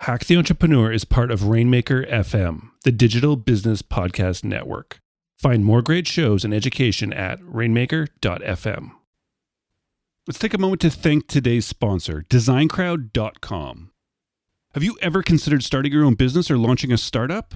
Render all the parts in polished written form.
Hack the Entrepreneur is part of Rainmaker FM, the digital business podcast network. Find more great shows and education at rainmaker.fm. Let's take a moment to thank today's sponsor, designcrowd.com. Have you ever considered starting your own business or launching a startup?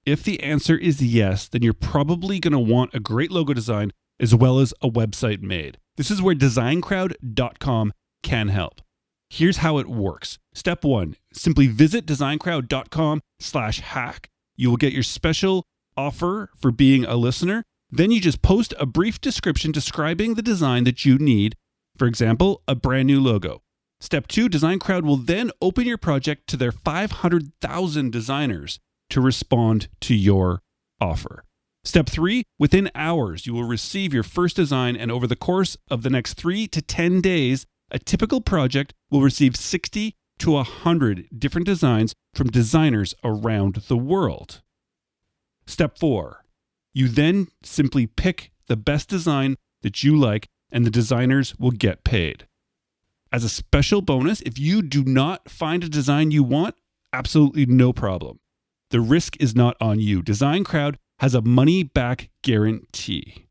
If the answer is yes, then you're probably going to want a great logo design as well as a website made. This is where designcrowd.com can help. Here's how it works. Step 1, simply visit designcrowd.com/hack. You will get your special offer for being a listener. Then you just post a brief description describing the design that you need. For example, a brand new logo. Step 2, Design Crowd will then open your project to their 500,000 designers to respond to your offer. Step 3, within hours, you will receive your first design, and over the course of the next 3 to 10 days, a typical project will receive 60 to 100 different designs from designers around the world. Step 4, you then simply pick the best design that you like, and the designers will get paid. As a special bonus, if you do not find a design you want, absolutely no problem. The risk is not on you. Design Crowd has a money-back guarantee.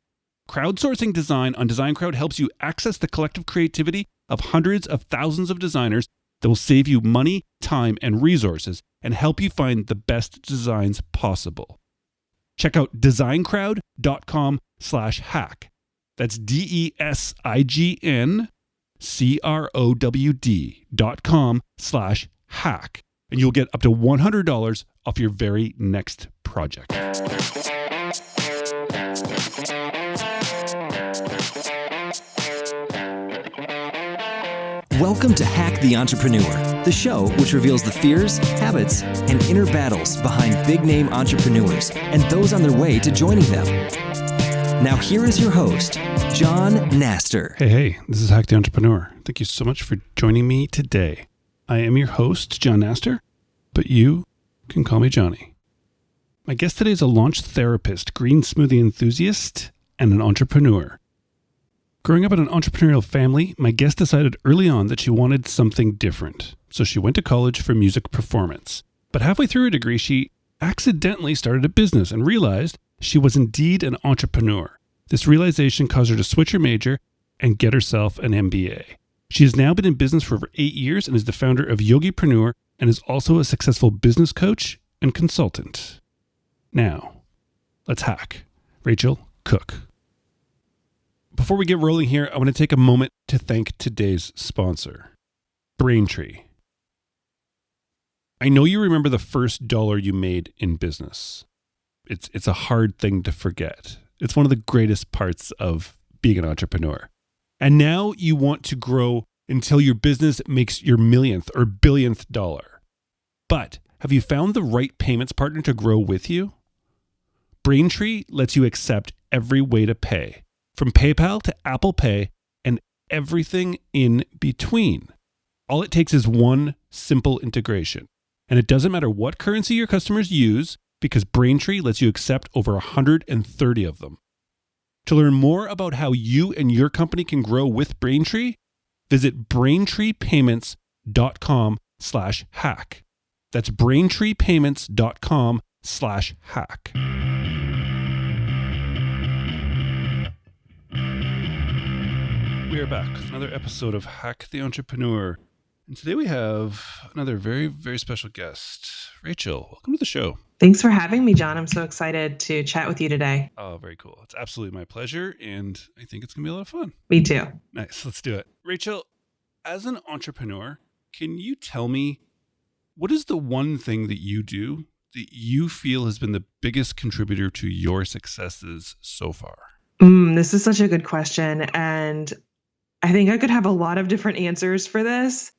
Crowdsourcing design on Design Crowd helps you access the collective creativity of hundreds of thousands of designers that will save you money, time, and resources and help you find the best designs possible. Check out designcrowd.com/hack. That's DESIGNCROWD.com/hack. And you'll get up to $100 off your very next project. Welcome to Hack the Entrepreneur, the show which reveals the fears, habits, and inner battles behind big-name entrepreneurs and those on their way to joining them. Now here is your host, John Naster. Hey, this is Hack the Entrepreneur. Thank you so much for joining me today. I am your host, John Naster, but you can call me Johnny. My guest today is a launch therapist, green smoothie enthusiast, and an entrepreneur. Growing up in an entrepreneurial family, my guest decided early on that she wanted something different. So she went to college for music performance. But halfway through her degree, she accidentally started a business and realized she was indeed an entrepreneur. This realization caused her to switch her major and get herself an MBA. She has now been in business for over 8 years and is the founder of Yogipreneur and is also a successful business coach and consultant. Now, let's hack Racheal Cook. Before we get rolling here, I want to take a moment to thank today's sponsor, Braintree. I know you remember the first dollar you made in business. It's a hard thing to forget. It's one of the greatest parts of being an entrepreneur. And now you want to grow until your business makes your millionth or billionth dollar. But have you found the right payments partner to grow with you? Braintree lets you accept every way to pay, from PayPal to Apple Pay and everything in between. All it takes is one simple integration. And it doesn't matter what currency your customers use, because Braintree lets you accept over 130 of them. To learn more about how you and your company can grow with Braintree, visit braintreepayments.com/hack. That's braintreepayments.com/hack. We are back with another episode of Hack the Entrepreneur. And today we have another very, very special guest. Racheal, welcome to the show. Thanks for having me, John. I'm so excited to chat with you today. Oh, very cool. It's absolutely my pleasure, and I think it's going to be a lot of fun. Me too. Nice. Let's do it. Racheal, as an entrepreneur, can you tell me what is the one thing that you do that you feel has been the biggest contributor to your successes so far? This is such a good question. And I think I could have a lot of different answers for this.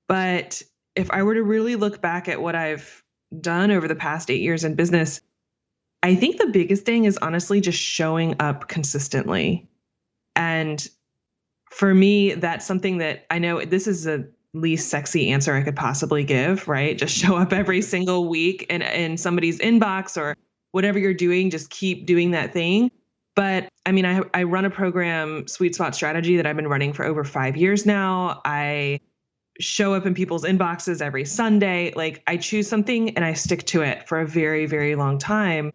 But if I were to really look back at what I've done over the past 8 years in business, I think the biggest thing is honestly just showing up consistently. And for me, that's something that I know this is the least sexy answer I could possibly give, right? Just show up every single week in somebody's inbox or whatever you're doing, just keep doing that thing. But I mean, I run a program, Sweet Spot Strategy, that I've been running for over 5 years now. I show up in people's inboxes every Sunday. Like I choose something and I stick to it for a very, very long time.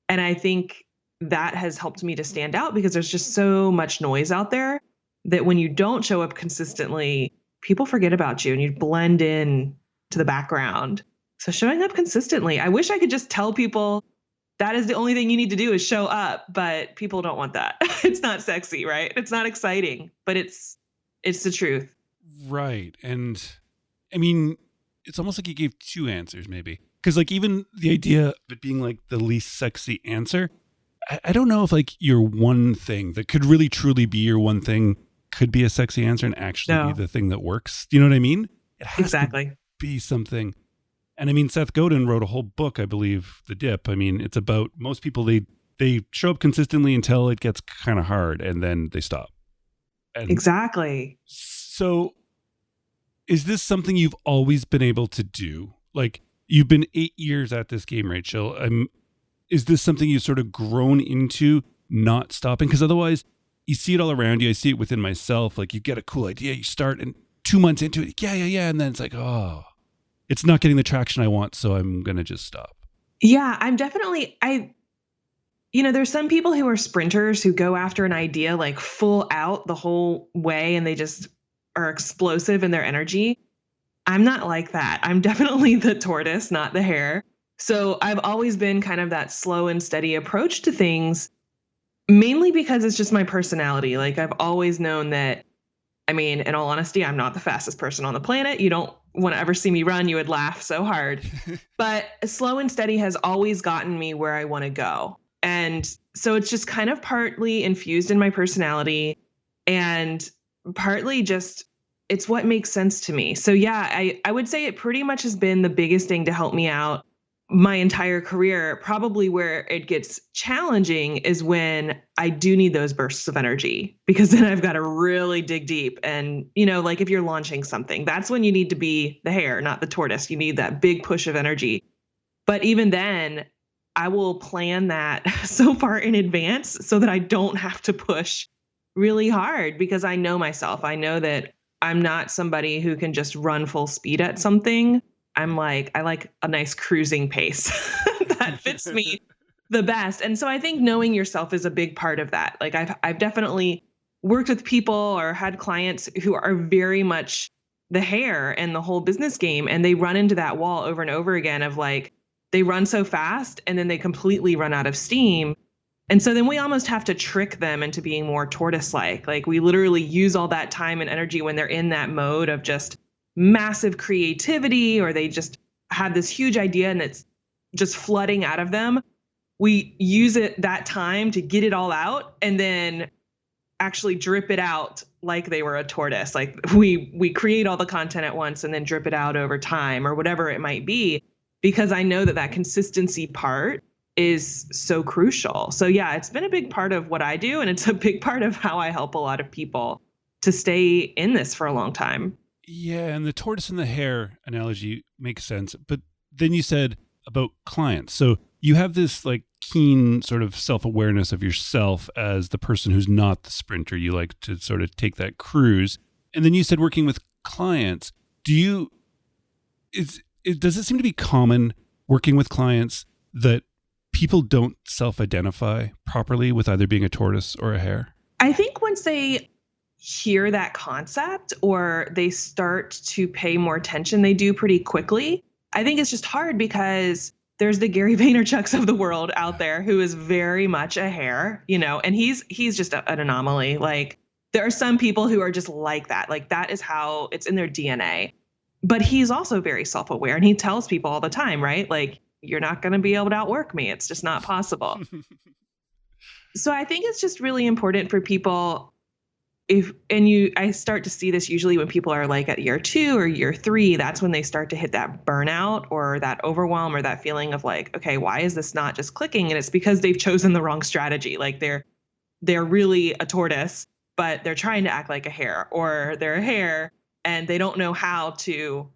And I think that has helped me to stand out because there's just so much noise out there that when you don't show up consistently, people forget about you and you blend in to the background. So showing up consistently, I wish I could just tell people that is the only thing you need to do is show up, but people don't want that. It's not sexy, right? It's not exciting, but it's the truth. Right. And I mean, it's almost like you gave two answers maybe. Because like even the idea of it being like the least sexy answer, I don't know if like your one thing that could really truly be your one thing could be a sexy answer and actually be the thing that works. Do you know what I mean? It has Exactly. to be something. And I mean, Seth Godin wrote a whole book, I believe, The Dip. I mean, it's about most people, they show up consistently until it gets kind of hard and then they stop. And exactly. So is this something you've always been able to do? Like you've been 8 years at this game, Racheal. Is this something you've sort of grown into not stopping? Because otherwise you see it all around you. I see it within myself. Like you get a cool idea, you start and 2 months into it. Yeah. And then it's like, oh, it's not getting the traction I want. So I'm going to just stop. Yeah, I'm definitely, there's some people who are sprinters who go after an idea like full out the whole way and they just are explosive in their energy. I'm not like that. I'm definitely the tortoise, not the hare. So I've always been kind of that slow and steady approach to things, mainly because it's just my personality. Like I've always known that, I mean, in all honesty, I'm not the fastest person on the planet. You don't want to ever see me run. You would laugh so hard. But slow and steady has always gotten me where I want to go. And so it's just kind of partly infused in my personality and partly just it's what makes sense to me. So yeah, I would say it pretty much has been the biggest thing to help me out my entire career. Probably where it gets challenging is when I do need those bursts of energy, because then I've got to really dig deep. And, like if you're launching something, that's when you need to be the hare, not the tortoise. You need that big push of energy. But even then, I will plan that so far in advance so that I don't have to push really hard, because I know myself. I know that I'm not somebody who can just run full speed at something. I like a nice cruising pace that fits me the best. And so I think knowing yourself is a big part of that. Like I've definitely worked with people or had clients who are very much the hare in the whole business game. And they run into that wall over and over again of like, they run so fast and then they completely run out of steam. And so then we almost have to trick them into being more tortoise-like. Like we literally use all that time and energy when they're in that mode of just massive creativity, or they just have this huge idea and it's just flooding out of them. We use that time to get it all out and then actually drip it out like they were a tortoise. Like we create all the content at once and then drip it out over time or whatever it might be, because I know that consistency part is so crucial. So yeah, it's been a big part of what I do. And it's a big part of how I help a lot of people to stay in this for a long time. Yeah. And the tortoise and the hare analogy makes sense. But then you said about clients. So you have this like keen sort of self-awareness of yourself as the person who's not the sprinter. You like to sort of take that cruise. And then you said working with clients, does it seem to be common working with clients that people don't self-identify properly with either being a tortoise or a hare? I think once they hear that concept or they start to pay more attention, they do pretty quickly. I think it's just hard because there's the Gary Vaynerchuks of the world out there who is very much a hare, and he's just an anomaly. Like there are some people who are just like that. Like that is how it's in their DNA. But he's also very self-aware, and he tells people all the time, right? Like, you're not going to be able to outwork me. It's just not possible. So I think it's just really important for people I start to see this usually when people are like at year 2 or year 3, that's when they start to hit that burnout or that overwhelm or that feeling of like, okay, why is this not just clicking? And it's because they've chosen the wrong strategy. Like they're really a tortoise, but they're trying to act like a hare, or they're a hare and they don't know how to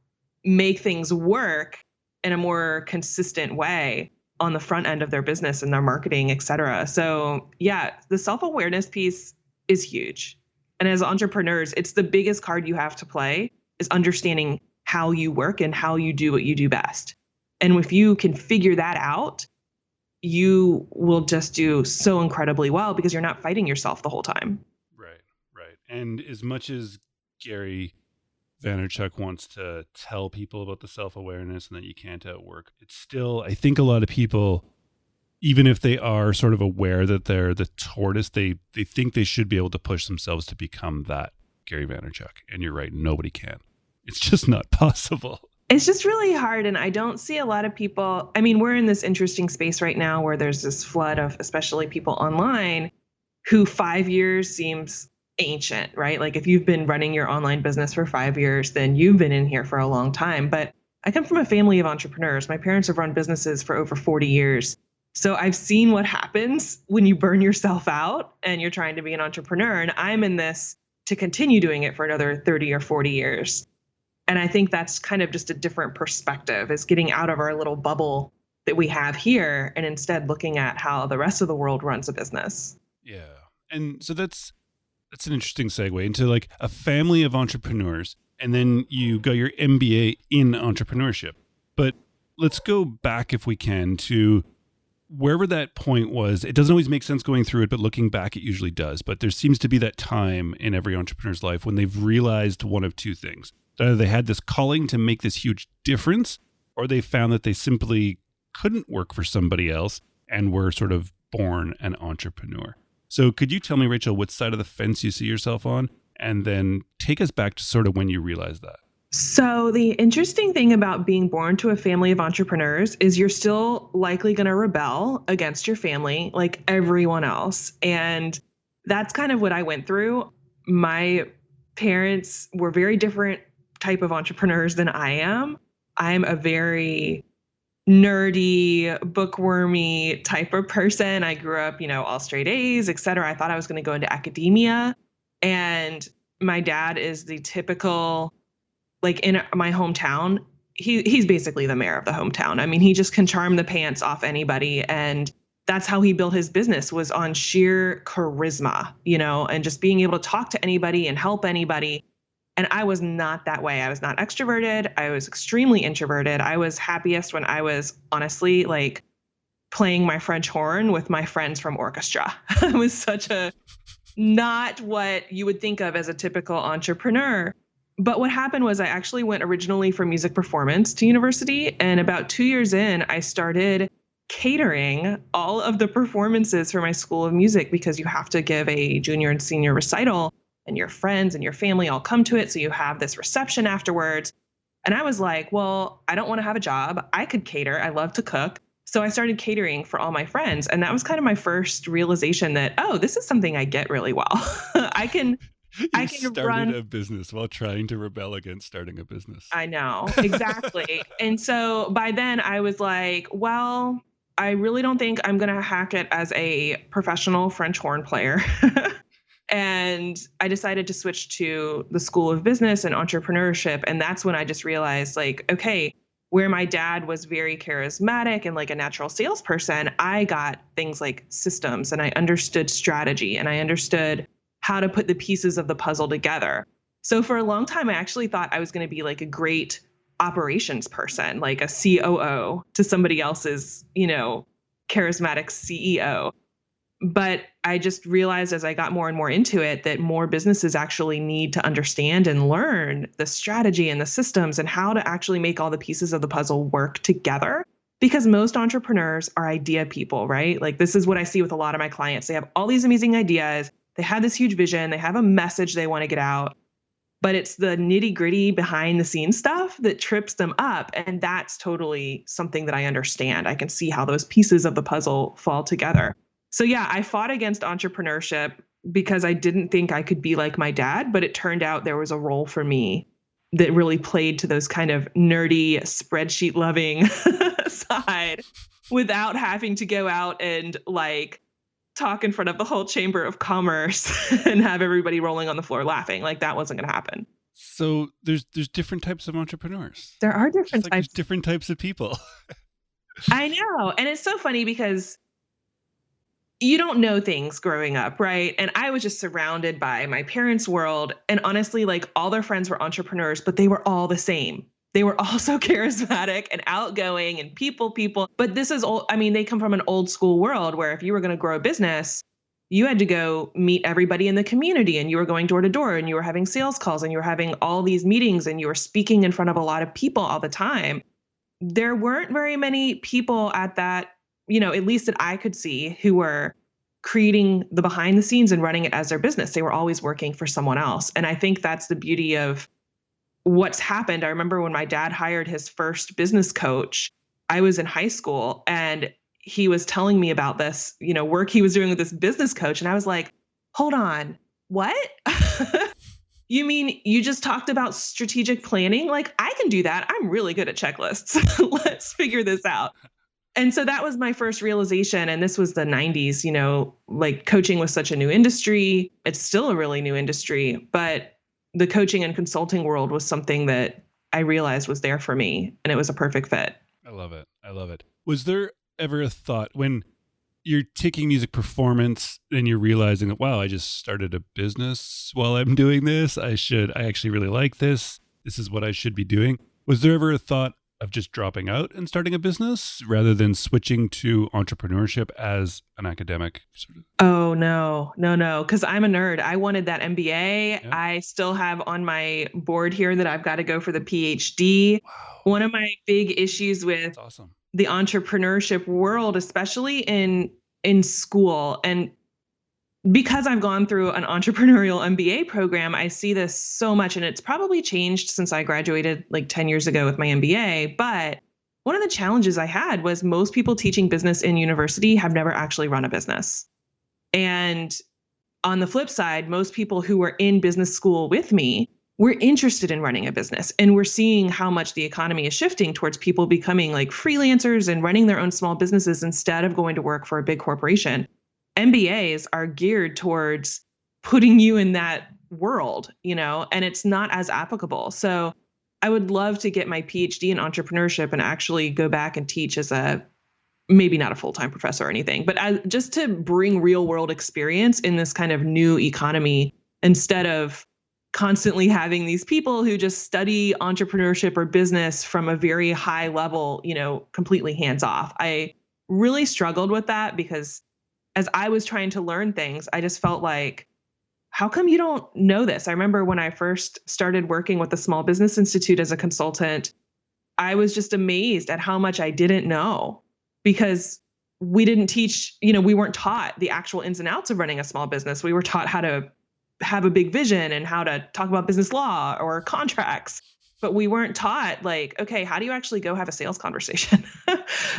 make things work in a more consistent way on the front end of their business and their marketing, et cetera. So yeah, the self-awareness piece is huge. And as entrepreneurs, it's the biggest card you have to play, is understanding how you work and how you do what you do best. And if you can figure that out, you will just do so incredibly well because you're not fighting yourself the whole time. Right, right. And as much as Gary Vaynerchuk wants to tell people about the self-awareness and that you can't outwork, it's still, I think a lot of people, even if they are sort of aware that they're the tortoise, they think they should be able to push themselves to become that Gary Vaynerchuk. And you're right, nobody can. It's just not possible. It's just really hard. And I don't see a lot of people. I mean, we're in this interesting space right now where there's this flood of especially people online who 5 years seems ancient, right? Like if you've been running your online business for 5 years, then you've been in here for a long time. But I come from a family of entrepreneurs. My parents have run businesses for over 40 years. So I've seen what happens when you burn yourself out and you're trying to be an entrepreneur. And I'm in this to continue doing it for another 30 or 40 years. And I think that's kind of just a different perspective, is getting out of our little bubble that we have here and instead looking at how the rest of the world runs a business. Yeah. And so that's an interesting segue into like a family of entrepreneurs. And then you got your MBA in entrepreneurship. But let's go back, if we can, to wherever that point was. It doesn't always make sense going through it, but looking back, it usually does. But there seems to be that time in every entrepreneur's life when they've realized one of two things. Either they had this calling to make this huge difference, or they found that they simply couldn't work for somebody else and were sort of born an entrepreneur. So could you tell me, Racheal, what side of the fence you see yourself on? And then take us back to sort of when you realized that. So the interesting thing about being born to a family of entrepreneurs is you're still likely going to rebel against your family like everyone else. And that's kind of what I went through. My parents were very different type of entrepreneurs than I am. I'm a very nerdy, bookwormy type of person. I grew up, all straight A's, et cetera. I thought I was going to go into academia. And my dad is the typical, like in my hometown, he's basically the mayor of the hometown. I mean, he just can charm the pants off anybody. And that's how he built his business, was on sheer charisma, and just being able to talk to anybody and help anybody. And I was not that way. I was not extroverted. I was extremely introverted. I was happiest when I was honestly like playing my French horn with my friends from orchestra. I was such a not what you would think of as a typical entrepreneur. But what happened was I actually went originally for music performance to university. And about 2 years in, I started catering all of the performances for my school of music, because you have to give a junior and senior recital and your friends and your family all come to it. So you have this reception afterwards. And I was like, well, I don't want to have a job. I could cater. I love to cook. So I started catering for all my friends. And that was kind of my first realization that, oh, this is something I get really well. I can started a business while trying to rebel against starting a business. I know, exactly. And so by then I was like, well, I really don't think I'm going to hack it as a professional French horn player. And I decided to switch to the School of Business and Entrepreneurship. And that's when I just realized, like, okay, where my dad was very charismatic and like a natural salesperson, I got things like systems, and I understood strategy, and I understood how to put the pieces of the puzzle together. So for a long time, I actually thought I was going to be like a great operations person, like a COO to somebody else's, charismatic CEO. But I just realized as I got more and more into it that more businesses actually need to understand and learn the strategy and the systems and how to actually make all the pieces of the puzzle work together. Because most entrepreneurs are idea people, right? Like this is what I see with a lot of my clients. They have all these amazing ideas. They have this huge vision. They have a message they want to get out. But it's the nitty gritty behind the scenes stuff that trips them up. And that's totally something that I understand. I can see how those pieces of the puzzle fall together. So yeah, I fought against entrepreneurship because I didn't think I could be like my dad, but it turned out there was a role for me that really played to those kind of nerdy spreadsheet loving side without having to go out and like talk in front of the whole chamber of commerce and have everybody rolling on the floor laughing. Like that wasn't going to happen. So there's different types of entrepreneurs. There are different types. There's different types of people. I know. And it's so funny because you don't know things growing up, right? And I was just surrounded by my parents' world. And honestly, like all their friends were entrepreneurs, but they were all the same. They were all so charismatic and outgoing and people. But this is old. I mean, they come from an old school world where if you were going to grow a business, you had to go meet everybody in the community and you were going door to door and you were having sales calls and you were having all these meetings and you were speaking in front of a lot of people all the time. There weren't very many people at that, at least that I could see, who were creating the behind the scenes and running it as their business. They were always working for someone else. And I think that's the beauty of what's happened. I remember when my dad hired his first business coach, I was in high school and he was telling me about this, work he was doing with this business coach. And I was like, hold on, what? You mean you just talked about strategic planning? Like, I can do that. I'm really good at checklists. Let's figure this out. And so that was my first realization. And this was the 90s, like coaching was such a new industry. It's still a really new industry, but the coaching and consulting world was something that I realized was there for me. And it was a perfect fit. I love it. I love it. Was there ever a thought when you're taking music performance and you're realizing that, wow, I just started a business while I'm doing this. I actually really like this. This is what I should be doing. Was there ever a thought of just dropping out and starting a business rather than switching to entrepreneurship as an academic sort of? Oh, no. Because I'm a nerd. I wanted that MBA. Yeah. I still have on my board here that I've got to go for the PhD. Wow. One of my big issues with That's awesome. the entrepreneurship world, especially in school, and because I've gone through an entrepreneurial MBA program, I see this so much, and it's probably changed since I graduated like 10 years ago with my MBA. But one of the challenges I had was most people teaching business in university have never actually run a business. And on the flip side, most people who were in business school with me were interested in running a business. And we're seeing how much the economy is shifting towards people becoming like freelancers and running their own small businesses instead of going to work for a big corporation. MBAs are geared towards putting you in that world, and it's not as applicable. So I would love to get my PhD in entrepreneurship and actually go back and teach as maybe not a full-time professor or anything, but just to bring real world experience in this kind of new economy instead of constantly having these people who just study entrepreneurship or business from a very high level, completely hands off. I really struggled with that because as I was trying to learn things, I just felt like, how come you don't know this? I remember when I first started working with the Small Business Institute as a consultant, I was just amazed at how much I didn't know because we didn't teach, we weren't taught the actual ins and outs of running a small business. We were taught how to have a big vision and how to talk about business law or contracts, but we weren't taught like, okay, how do you actually go have a sales conversation?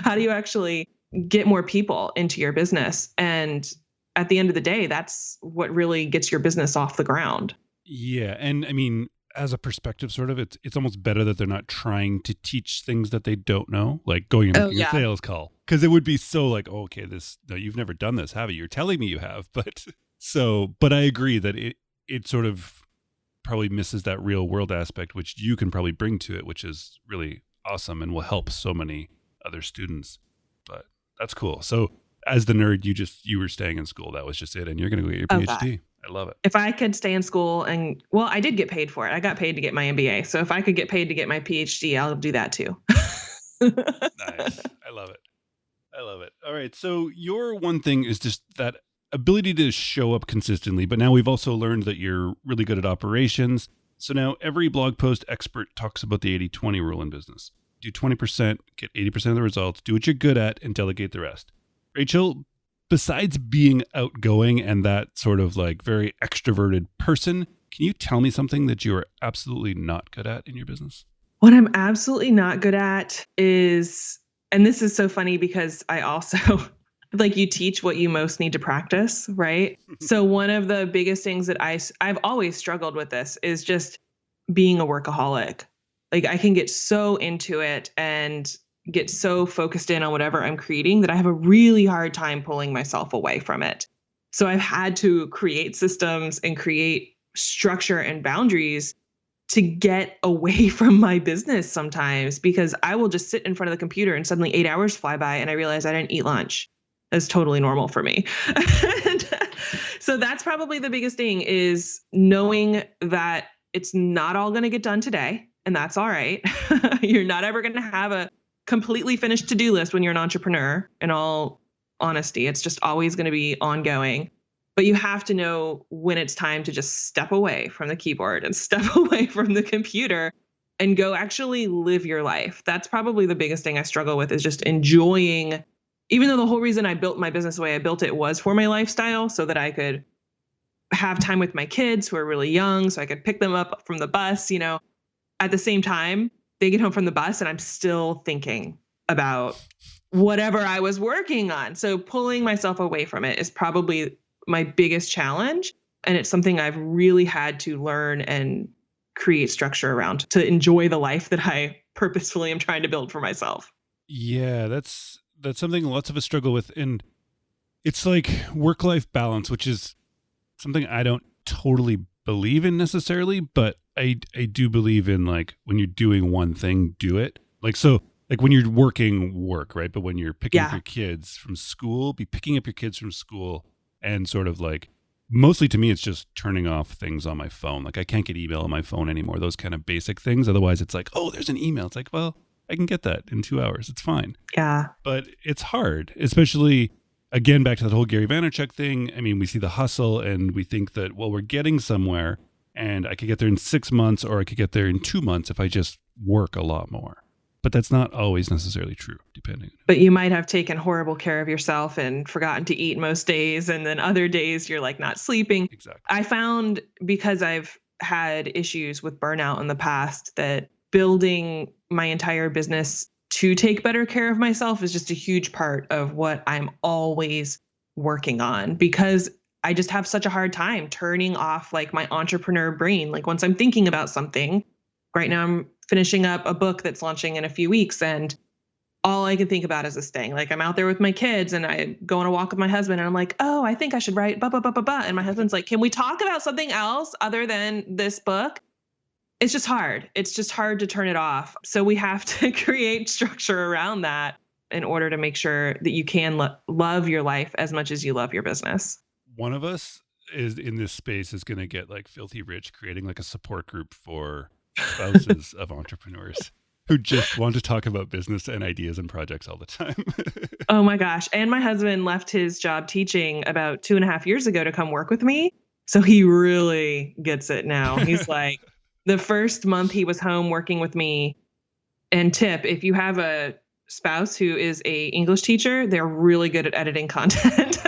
How do you actually get more people into your business? And at the end of the day, that's what really gets your business off the ground. Yeah. And I mean, as a perspective, sort of, it's almost better that they're not trying to teach things that they don't know, like going and making a sales call. Because it would be so like, oh, okay, no, you've never done this, have you? You're telling me you have. But I agree that it sort of probably misses that real world aspect, which you can probably bring to it, which is really awesome and will help so many other students. But that's cool. So as the nerd, you were staying in school. That was just it. And you're going to go get your PhD. I love it. If I could stay in school I did get paid for it. I got paid to get my MBA. So if I could get paid to get my PhD, I'll do that too. Nice. I love it. All right. So your one thing is just that ability to show up consistently. But now we've also learned that you're really good at operations. So now every blog post expert talks about the 80-20 rule in business. Do 20%, get 80% of the results, do what you're good at, and delegate the rest. Racheal, besides being outgoing and that sort of like very extroverted person, can you tell me something that you are absolutely not good at in your business? What I'm absolutely not good at is, and this is so funny because I also, like you teach what you most need to practice, right? So one of the biggest things that I've always struggled with this is just being a workaholic. Like I can get so into it and get so focused in on whatever I'm creating that I have a really hard time pulling myself away from it. So I've had to create systems and create structure and boundaries to get away from my business sometimes, because I will just sit in front of the computer and suddenly 8 hours fly by and I realize I didn't eat lunch. is totally normal for me. And so that's probably the biggest thing, is knowing that it's not all going to get done today, and that's all right. You're not ever going to have a completely finished to-do list when you're an entrepreneur, in all honesty. It's just always going to be ongoing. But you have to know when it's time to just step away from the keyboard and step away from the computer and go actually live your life. That's probably the biggest thing I struggle with, is just enjoying, even though the whole reason I built my business the way I built it was for my lifestyle, so that I could have time with my kids who are really young, so I could pick them up from the bus. At the same time, they get home from the bus and I'm still thinking about whatever I was working on. So pulling myself away from it is probably my biggest challenge. And it's something I've really had to learn and create structure around to enjoy the life that I purposefully am trying to build for myself. Yeah, that's something lots of us struggle with. And it's like work-life balance, which is something I don't totally believe in necessarily, but I do believe in, like, when you're doing one thing, do it. Like when you're working, work, right? But when you're picking up your kids from school, be picking up your kids from school, and sort of like, mostly to me, it's just turning off things on my phone. Like, I can't get email on my phone anymore, those kind of basic things. Otherwise, it's like, oh, there's an email. It's like, well, I can get that in 2 hours. It's fine. Yeah. But it's hard, especially, again, back to that whole Gary Vaynerchuk thing. I mean, we see the hustle and we think that, well, we're getting somewhere, and I could get there in 6 months, or I could get there in 2 months if I just work a lot more. But that's not always necessarily true, depending. But you might have taken horrible care of yourself and forgotten to eat most days. And then other days you're like not sleeping. Exactly. I found, because I've had issues with burnout in the past, that building my entire business to take better care of myself is just a huge part of what I'm always working on, because I just have such a hard time turning off like my entrepreneur brain. Like, once I'm thinking about something, right now I'm finishing up a book that's launching in a few weeks, and all I can think about is this thing. Like, I'm out there with my kids and I go on a walk with my husband and I'm like, oh, I think I should write blah, blah, blah, blah, blah. And my husband's like, can we talk about something else other than this book? It's just hard. It's just hard to turn it off. So we have to create structure around that in order to make sure that you can love your life as much as you love your business. One of us is in this space is going to get like filthy rich creating like a support group for spouses of entrepreneurs who just want to talk about business and ideas and projects all the time. Oh my gosh. And my husband left his job teaching about 2.5 years ago to come work with me. So he really gets it now. He's like, the first month he was home working with me, and tip, if you have a spouse who is a English teacher, they're really good at editing content.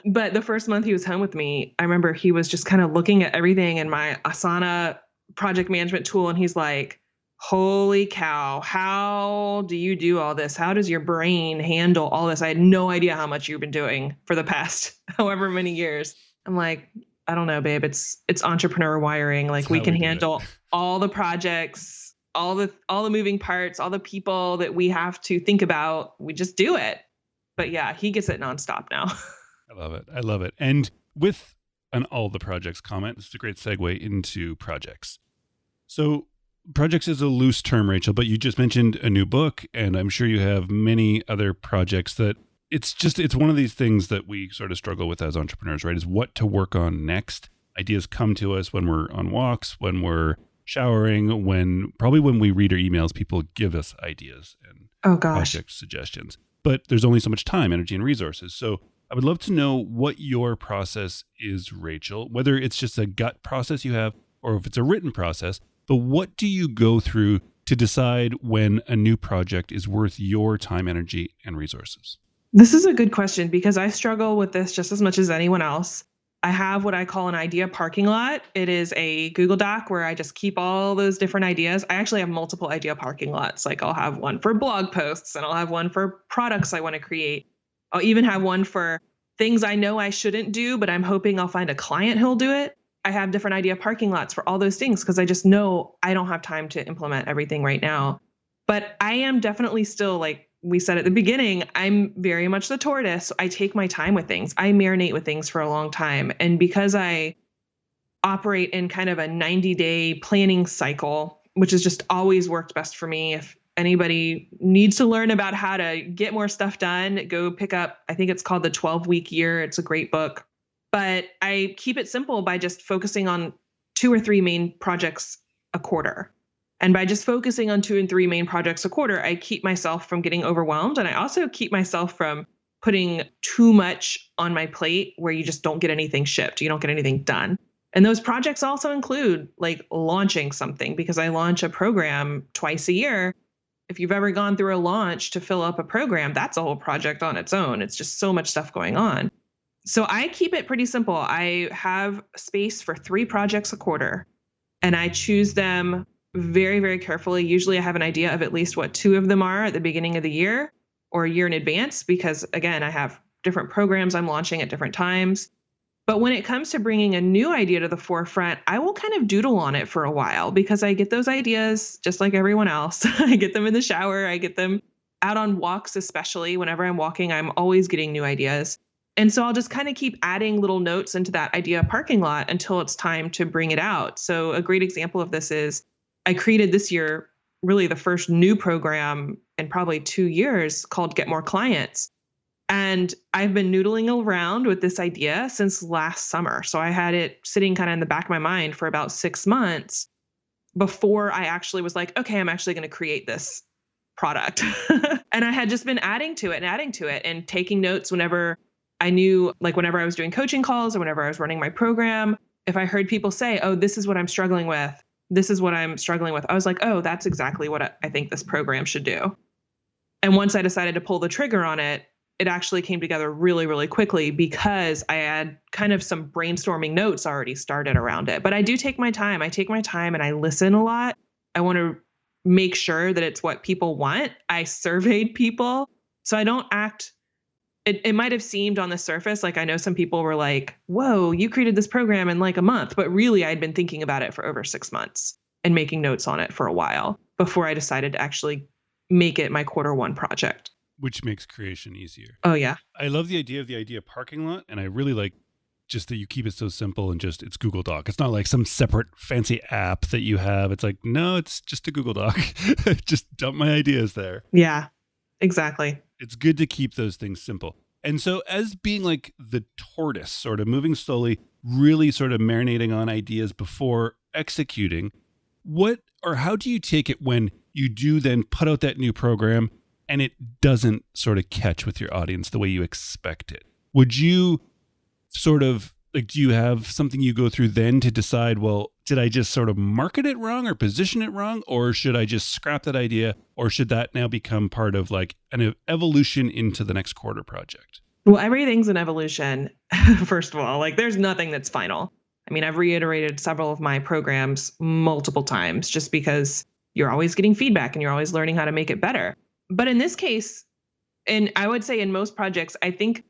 But the first month he was home with me, I remember he was just kind of looking at everything in my Asana project management tool. And he's like, holy cow, how do you do all this? How does your brain handle all this? I had no idea how much you've been doing for the past however many years. I'm like, I don't know, babe. It's entrepreneur wiring. Like, we can handle all the projects, all the moving parts, all the people that we have to think about. We just do it. But yeah, he gets it nonstop now. I love it. I love it. And with an all the projects comment, this is a great segue into projects. So projects is a loose term, Racheal, but you just mentioned a new book, and I'm sure you have many other projects that it's one of these things that we sort of struggle with as entrepreneurs, right? Is what to work on next. Ideas come to us when we're on walks, when we're showering, when we read our emails, people give us ideas and project suggestions. But there's only so much time, energy, and resources. So I would love to know what your process is, Racheal, whether it's just a gut process you have or if it's a written process, but what do you go through to decide when a new project is worth your time, energy, and resources? This is a good question, because I struggle with this just as much as anyone else. I have what I call an idea parking lot. It is a Google Doc where I just keep all those different ideas. I actually have multiple idea parking lots. Like, I'll have one for blog posts, and I'll have one for products I want to create. I'll even have one for things I know I shouldn't do, but I'm hoping I'll find a client who'll do it. I have different idea parking lots for all those things, because I just know I don't have time to implement everything right now. But I am definitely still, like we said at the beginning, I'm very much the tortoise. I take my time with things. I marinate with things for a long time. And because I operate in kind of a 90-day planning cycle, which has just always worked best for me, anybody needs to learn about how to get more stuff done, go pick up, I think it's called The 12-Week Year. It's a great book. But I keep it simple by just focusing on 2 or 3 main projects a quarter. And by just focusing on 2 and 3 main projects a quarter, I keep myself from getting overwhelmed. And I also keep myself from putting too much on my plate where you just don't get anything shipped. You don't get anything done. And those projects also include like launching something, because I launch a program twice a year. If you've ever gone through a launch to fill up a program, that's a whole project on its own. It's just so much stuff going on. So I keep it pretty simple. I have space for 3 projects a quarter, and I choose them very, very carefully. Usually I have an idea of at least what 2 of them are at the beginning of the year or a year in advance, because again, I have different programs I'm launching at different times. But when it comes to bringing a new idea to the forefront, I will kind of doodle on it for a while, because I get those ideas just like everyone else. I get them in the shower. I get them out on walks, especially whenever I'm walking, I'm always getting new ideas. And so I'll just kind of keep adding little notes into that idea parking lot until it's time to bring it out. So a great example of this is I created this year really the first new program in probably 2 years called Get More Clients. And I've been noodling around with this idea since last summer. So I had it sitting kind of in the back of my mind for about 6 months before I actually was like, okay, I'm actually going to create this product. And I had just been adding to it and taking notes whenever I knew, like whenever I was doing coaching calls or whenever I was running my program, if I heard people say, oh, this is what I'm struggling with, I was like, oh, that's exactly what I think this program should do. And once I decided to pull the trigger on it, it actually came together really, really quickly, because I had kind of some brainstorming notes already started around it. But I do take my time. I take my time and I listen a lot. I want to make sure that it's what people want. I surveyed people. So I don't act. It might have seemed on the surface like I know some people were like, whoa, you created this program in like a month. But really, I'd been thinking about it for over 6 months and making notes on it for a while before I decided to actually make it my Q1 project. Which makes creation easier. Oh, yeah. I love the idea parking lot. And I really like just that you keep it so simple and just it's Google Doc. It's not like some separate fancy app that you have. It's like, no, it's just a Google Doc. Just dump my ideas there. Yeah, exactly. It's good to keep those things simple. And so as being like the tortoise, sort of moving slowly, really sort of marinating on ideas before executing, what or how do you take it when you do then put out that new program and it doesn't sort of catch with your audience the way you expect it? Would you sort of like, do you have something you go through then to decide, well, did I just sort of market it wrong or position it wrong? Or should I just scrap that idea? Or should that now become part of like an evolution into the next quarter project? Well, everything's an evolution, first of all. Like there's nothing that's final. I mean, I've reiterated several of my programs multiple times just because you're always getting feedback and you're always learning how to make it better. But in this case, and I would say in most projects, I think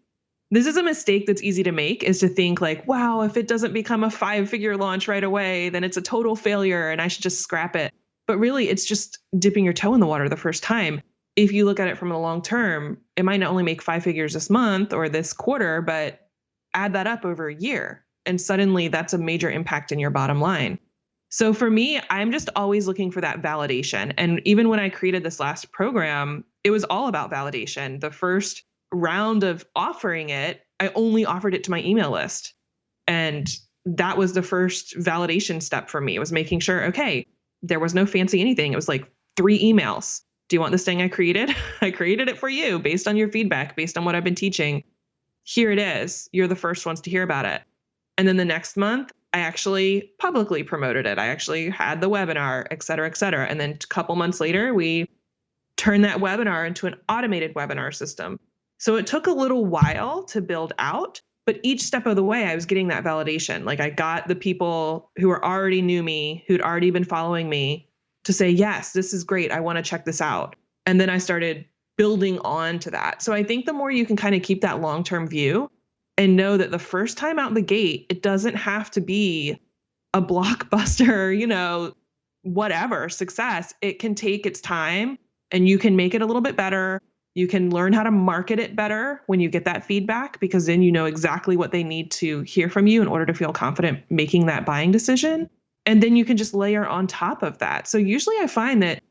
this is a mistake that's easy to make, is to think like, wow, if it doesn't become a 5-figure launch right away, then it's a total failure and I should just scrap it. But really, it's just dipping your toe in the water the first time. If you look at it from the long term, it might not only make 5 figures this month or this quarter, but add that up over a year. And suddenly that's a major impact in your bottom line. So for me, I'm just always looking for that validation. And even when I created this last program, it was all about validation. The first round of offering it, I only offered it to my email list. And that was the first validation step for me. It was making sure, okay, there was no fancy anything. It was like 3 emails. Do you want this thing I created? I created it for you based on your feedback, based on what I've been teaching. Here it is. You're the first ones to hear about it. And then the next month, I actually publicly promoted it. I actually had the webinar, et cetera, et cetera. And then a couple months later, we turned that webinar into an automated webinar system. So it took a little while to build out, but each step of the way, I was getting that validation. Like I got the people who were already knew me, who'd already been following me to say, yes, this is great. I want to check this out. And then I started building on to that. So I think the more you can kind of keep that long-term view and know that the first time out the gate, it doesn't have to be a blockbuster, whatever success. It can take its time and you can make it a little bit better. You can learn how to market it better when you get that feedback, because then you know exactly what they need to hear from you in order to feel confident making that buying decision. And then you can just layer on top of that. So usually I find that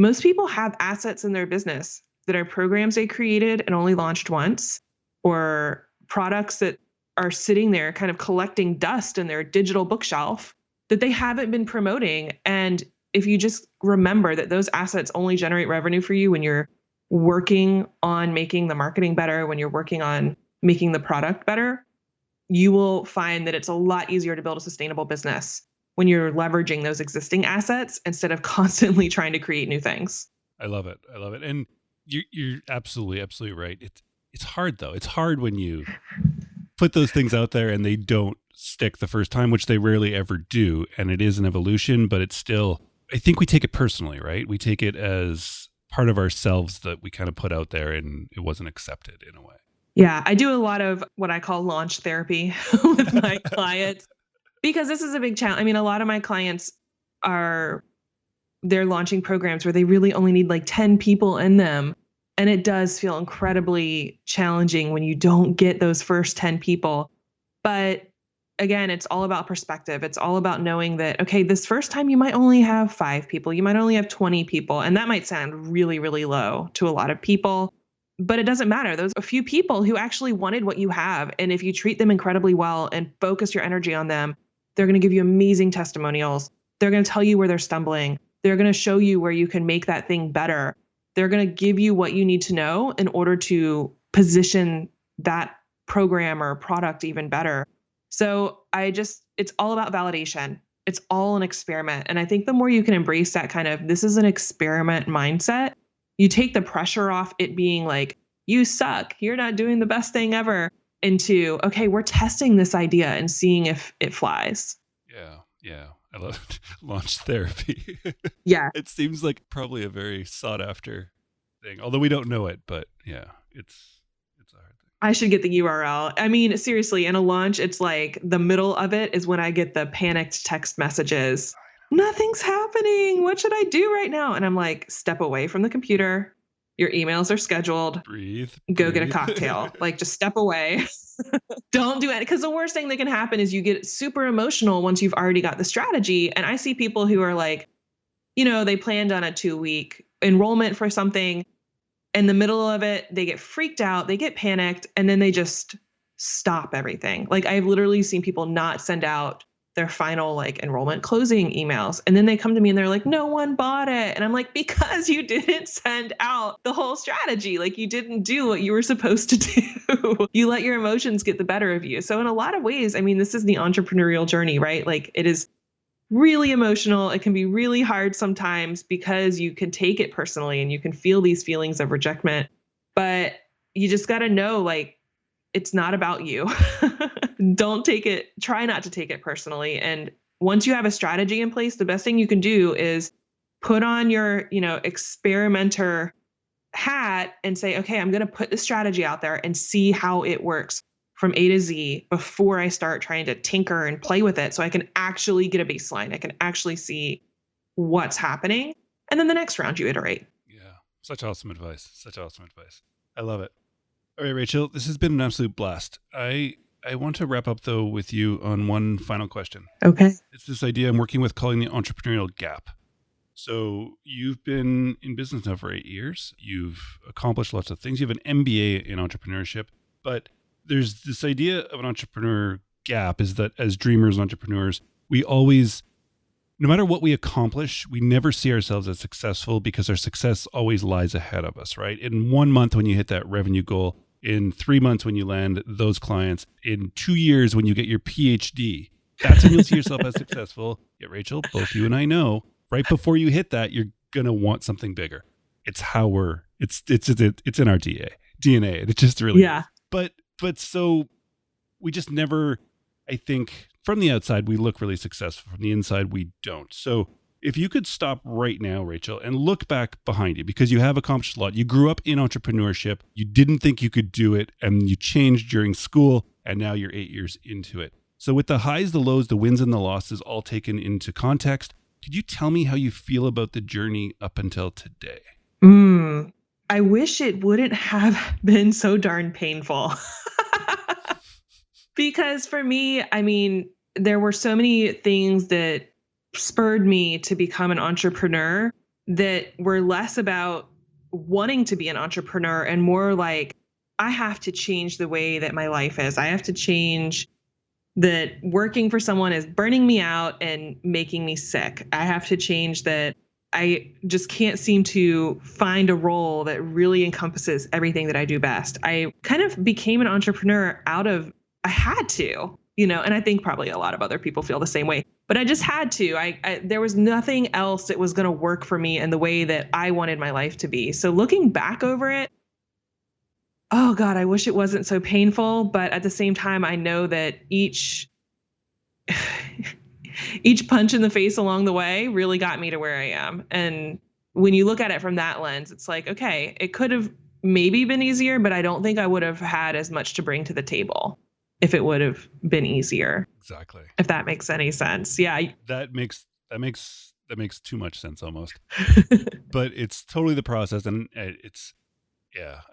most people have assets in their business that are programs they created and only launched once, or products that are sitting there kind of collecting dust in their digital bookshelf that they haven't been promoting. And if you just remember that those assets only generate revenue for you when you're working on making the marketing better, when you're working on making the product better, you will find that it's a lot easier to build a sustainable business when you're leveraging those existing assets instead of constantly trying to create new things. I love it. I love it. And you're absolutely right. It's hard though. It's hard when you put those things out there and they don't stick the first time, which they rarely ever do. And it is an evolution, but it's still, I think we take it personally, right? We take it as part of ourselves that we kind of put out there and it wasn't accepted in a way. Yeah, I do a lot of what I call launch therapy with my clients because this is a big challenge. I mean, a lot of my clients they're launching programs where they really only need like 10 people in them. And it does feel incredibly challenging when you don't get those first 10 people. But again, it's all about perspective. It's all about knowing that, okay, this first time you might only have 5 people, you might only have 20 people. And that might sound really, really low to a lot of people, but it doesn't matter. Those are a few people who actually wanted what you have. And if you treat them incredibly well and focus your energy on them, they're going to give you amazing testimonials. They're going to tell you where they're stumbling. They're going to show you where you can make that thing better. They're going to give you what you need to know in order to position that program or product even better. So it's all about validation. It's all an experiment. And I think the more you can embrace that kind of, this is an experiment mindset, you take the pressure off it being like, you suck, you're not doing the best thing ever, into, okay, we're testing this idea and seeing if it flies. Yeah. I love it. Launch therapy. Yeah. It seems like probably a very sought after thing, although we don't know it, but yeah, it's a hard thing. I should get the URL. I mean, seriously, in a launch, it's like the middle of it is when I get the panicked text messages. Nothing's happening. What should I do right now? And I'm like, step away from the computer. Your emails are scheduled. Breathe. Go get a cocktail. Like, just step away. Don't do it. Because the worst thing that can happen is you get super emotional once you've already got the strategy. And I see people who are like, they planned on a 2-week enrollment for something. In the middle of it, they get freaked out, they get panicked, and then they just stop everything. Like, I've literally seen people not send out their final enrollment closing emails. And then they come to me and they're like, no one bought it. And I'm like, because you didn't send out the whole strategy. Like, you didn't do what you were supposed to do. You let your emotions get the better of you. So in a lot of ways, I mean, this is the entrepreneurial journey, right? Like, it is really emotional. It can be really hard sometimes because you can take it personally and you can feel these feelings of rejectment, but you just got to know, it's not about you. Try not to take it personally. And once you have a strategy in place, the best thing you can do is put on your, experimenter hat and say, okay, I'm going to put the strategy out there and see how it works from A to Z before I start trying to tinker and play with it. So I can actually get a baseline. I can actually see what's happening. And then the next round you iterate. Yeah. Such awesome advice. I love it. All right, Racheal, this has been an absolute blast. I want to wrap up, though, with you on one final question. Okay. It's this idea I'm working with calling the entrepreneurial gap. So you've been in business now for 8 years. You've accomplished lots of things. You have an MBA in entrepreneurship. But there's this idea of an entrepreneur gap is that as dreamers, entrepreneurs, we always, no matter what we accomplish, we never see ourselves as successful because our success always lies ahead of us, right? In 1 month when you hit that revenue goal, in 3 months when you land those clients, in 2 years when you get your PhD, that's when you'll see yourself as successful. Yet, Racheal, both you and I know, right before you hit that, you're going to want something bigger. It's how it's in our DNA. It just really is. But so we just never, I think, from the outside, we look really successful. From the inside, we don't. So if you could stop right now, Racheal, and look back behind you, because you have accomplished a lot. You grew up in entrepreneurship. You didn't think you could do it, and you changed during school, and now you're 8 years into it. So with the highs, the lows, the wins, and the losses all taken into context, could you tell me how you feel about the journey up until today? I wish it wouldn't have been so darn painful. Because for me, I mean, there were so many things that spurred me to become an entrepreneur that were less about wanting to be an entrepreneur and more like, I have to change the way that my life is. I have to change that working for someone is burning me out and making me sick. I have to change that. I just can't seem to find a role that really encompasses everything that I do best. I kind of became an entrepreneur I had to, and I think probably a lot of other people feel the same way, but I just had to. There was nothing else that was going to work for me in the way that I wanted my life to be. So looking back over it, oh God, I wish it wasn't so painful. But at the same time, I know that each punch in the face along the way really got me to where I am. And when you look at it from that lens, it's like, okay, it could have maybe been easier, but I don't think I would have had as much to bring to the table if it would have been easier. Exactly. If that makes any sense. Yeah. That makes too much sense almost. But it's totally the process, and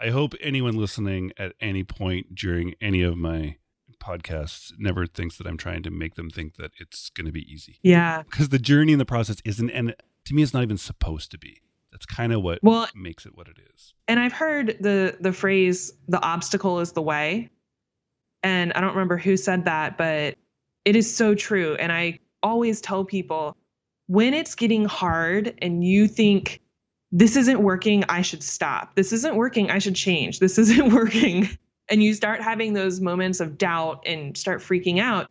I hope anyone listening at any point during any of my podcasts never thinks that I'm trying to make them think that it's going to be easy. Yeah. Because the journey and the process isn't, and to me, it's not even supposed to be. That's kind of what makes it what it is. And I've heard the phrase, the obstacle is the way. And I don't remember who said that, but it is so true. And I always tell people, when it's getting hard and you think, this isn't working, I should stop. This isn't working, I should change. This isn't working. And you start having those moments of doubt and start freaking out.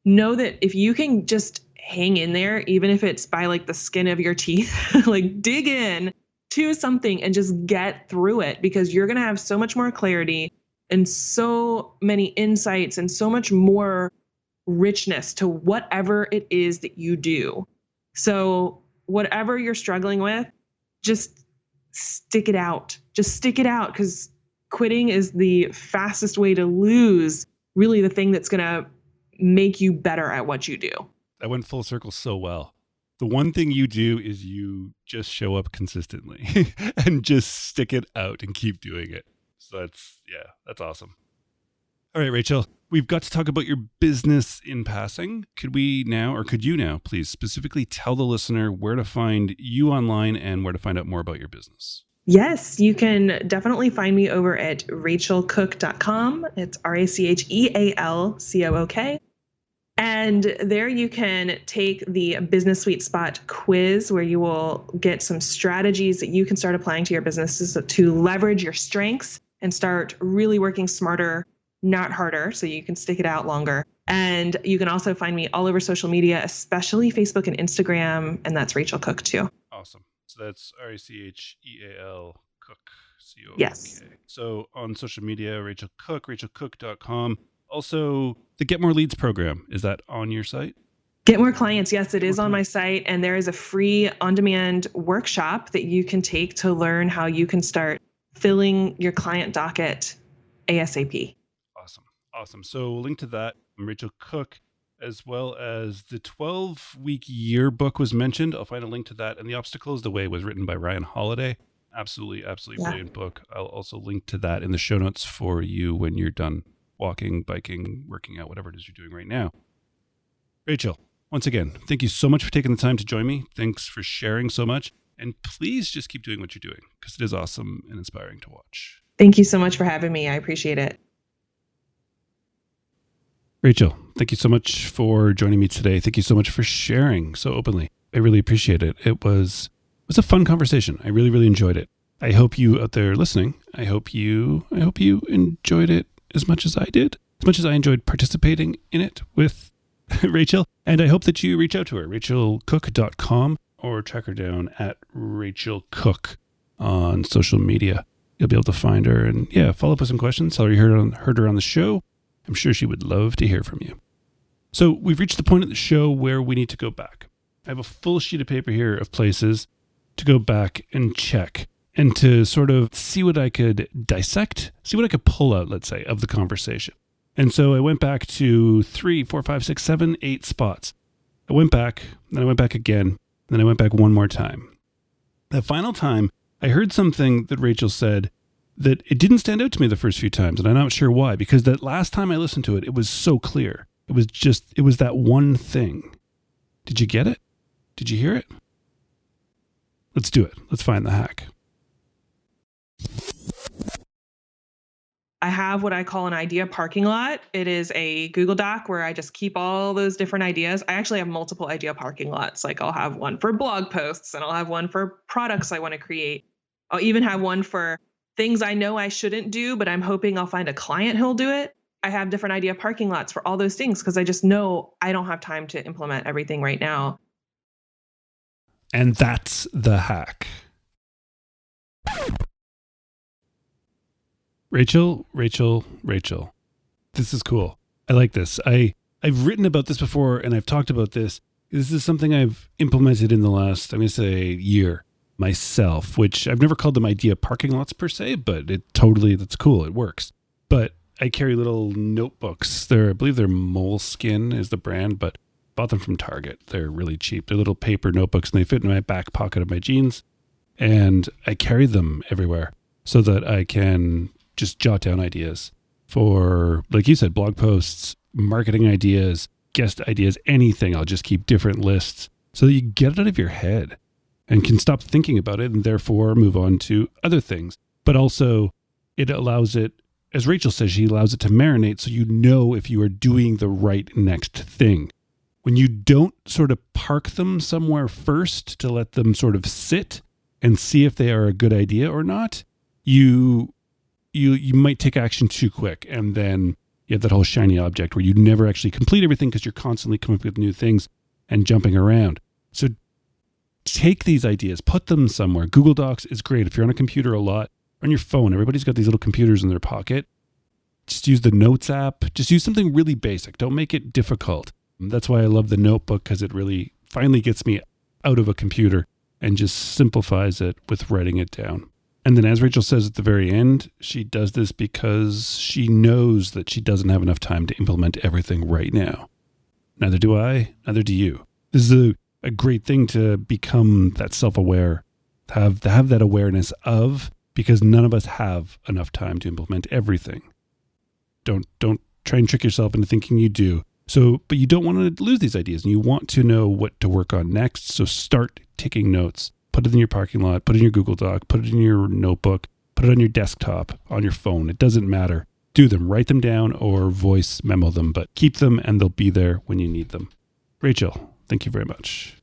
Know that if you can just hang in there, even if it's by like the skin of your teeth, like dig in to something and just get through it, because you're going to have so much more clarity and so many insights and so much more richness to whatever it is that you do. So whatever you're struggling with, just stick it out. Just stick it out, because quitting is the fastest way to lose really the thing that's going to make you better at what you do. That went full circle so well. The one thing you do is you just show up consistently and just stick it out and keep doing it. So that's awesome. All right, Racheal, we've got to talk about your business in passing. Could you now, please specifically tell the listener where to find you online and where to find out more about your business? Yes, you can definitely find me over at rachealcook.com. It's RACHEALCOOK. And there you can take the Business Sweet Spot quiz, where you will get some strategies that you can start applying to your businesses to leverage your strengths and start really working smarter, not harder, so you can stick it out longer. And you can also find me all over social media, especially Facebook and Instagram, and that's Racheal Cook too. Awesome. So that's RACHEAL Cook, COOK. Yes. So on social media, Racheal Cook, rachealcook.com. Also, the Get More Leads program, is that on your site? Get More Clients. Yes, it is on my site. And there is a free on-demand workshop that you can take to learn how you can start filling your client docket ASAP. Awesome. So we'll link to that. Racheal Cook, as well as the 12-week yearbook was mentioned. I'll find a link to that. And The Obstacle is the Way was written by Ryan Holiday. Absolutely brilliant book. I'll also link to that in the show notes for you when you're done walking, biking, working out, whatever it is you're doing right now. Racheal, once again, thank you so much for taking the time to join me. Thanks for sharing so much. And please just keep doing what you're doing, because it is awesome and inspiring to watch. Thank you so much for having me. I appreciate it. Racheal, thank you so much for joining me today. Thank you so much for sharing so openly. I really appreciate it. It was a fun conversation. I really, really enjoyed it. I hope you out there listening, I hope you enjoyed it as much as I did, as much as I enjoyed participating in it with Racheal. And I hope that you reach out to her, rachealcook.com, or track her down at Racheal Cook on social media. You'll be able to find her and follow up with some questions. Tell her you heard her on the show. I'm sure she would love to hear from you. So we've reached the point of the show where we need to go back. I have a full sheet of paper here of places to go back and check and to sort of see what I could dissect, see what I could pull out, let's say, of the conversation. And so I went back to 3, 4, 5, 6, 7, 8 spots. I went back, then I went back again, then I went back one more time. The final time, I heard something that Racheal said that it didn't stand out to me the first few times, and I'm not sure why, because that last time I listened to it, it was so clear. It was that one thing. Did you get it? Did you hear it? Let's do it. Let's find the hack. I have what I call an idea parking lot. It is a Google Doc where I just keep all those different ideas. I actually have multiple idea parking lots. Like I'll have one for blog posts and I'll have one for products I want to create. I'll even have one for things I know I shouldn't do, but I'm hoping I'll find a client who'll do it. I have different idea parking lots for all those things because I just know I don't have time to implement everything right now. And that's the hack. Racheal. This is cool. I like this. I've written about this before and I've talked about this. This is something I've implemented in the last, I'm going to say, year myself, which I've never called them idea parking lots per se, but that's cool. It works. But I carry little notebooks. I believe they're Moleskin is the brand, but bought them from Target. They're really cheap. They're little paper notebooks and they fit in my back pocket of my jeans. And I carry them everywhere so that I can just jot down ideas for, like you said, blog posts, marketing ideas, guest ideas, anything. I'll just keep different lists so that you get it out of your head and can stop thinking about it and therefore move on to other things. But also it allows it, as Racheal says, she allows it to marinate so you know if you are doing the right next thing. When you don't sort of park them somewhere first to let them sort of sit and see if they are a good idea or not, you might take action too quick. And then you have that whole shiny object where you never actually complete everything because you're constantly coming up with new things and jumping around. So take these ideas, put them somewhere. Google Docs is great. If you're on a computer a lot, on your phone, everybody's got these little computers in their pocket. Just use the Notes app. Just use something really basic. Don't make it difficult. That's why I love the notebook, because it really finally gets me out of a computer and just simplifies it with writing it down. And then as Racheal says at the very end, she does this because she knows that she doesn't have enough time to implement everything right now. Neither do I, neither do you. This is a great thing to become that self-aware, to have that awareness of, because none of us have enough time to implement everything. Don't try and trick yourself into thinking you do. So, but you don't want to lose these ideas and you want to know what to work on next. So start taking notes. Put it in your parking lot, put it in your Google Doc, put it in your notebook, put it on your desktop, on your phone. It doesn't matter. Do them, write them down or voice memo them, but keep them and they'll be there when you need them. Racheal, thank you very much.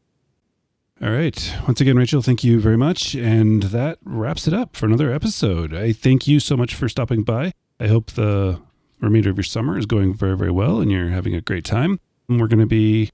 All right. Once again, Racheal, thank you very much. And that wraps it up for another episode. I thank you so much for stopping by. I hope the remainder of your summer is going very, very well and you're having a great time. And we're going to be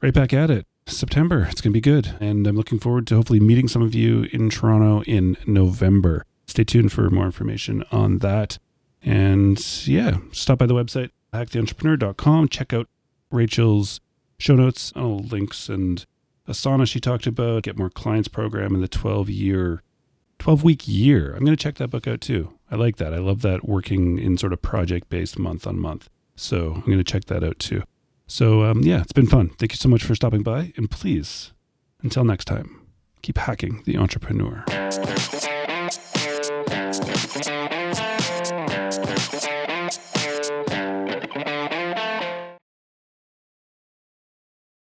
right back at it. September. It's going to be good. And I'm looking forward to hopefully meeting some of you in Toronto in November. Stay tuned for more information on that. And yeah, stop by the website, hacktheentrepreneur.com. Check out Racheal's show notes, links, and Asana she talked about, Get More Clients program in the 12-week year. I'm going to check that book out too. I like that. I love that working in sort of project-based month on month. So I'm going to check that out too. So yeah, it's been fun. Thank you so much for stopping by. And please, until next time, keep hacking the entrepreneur.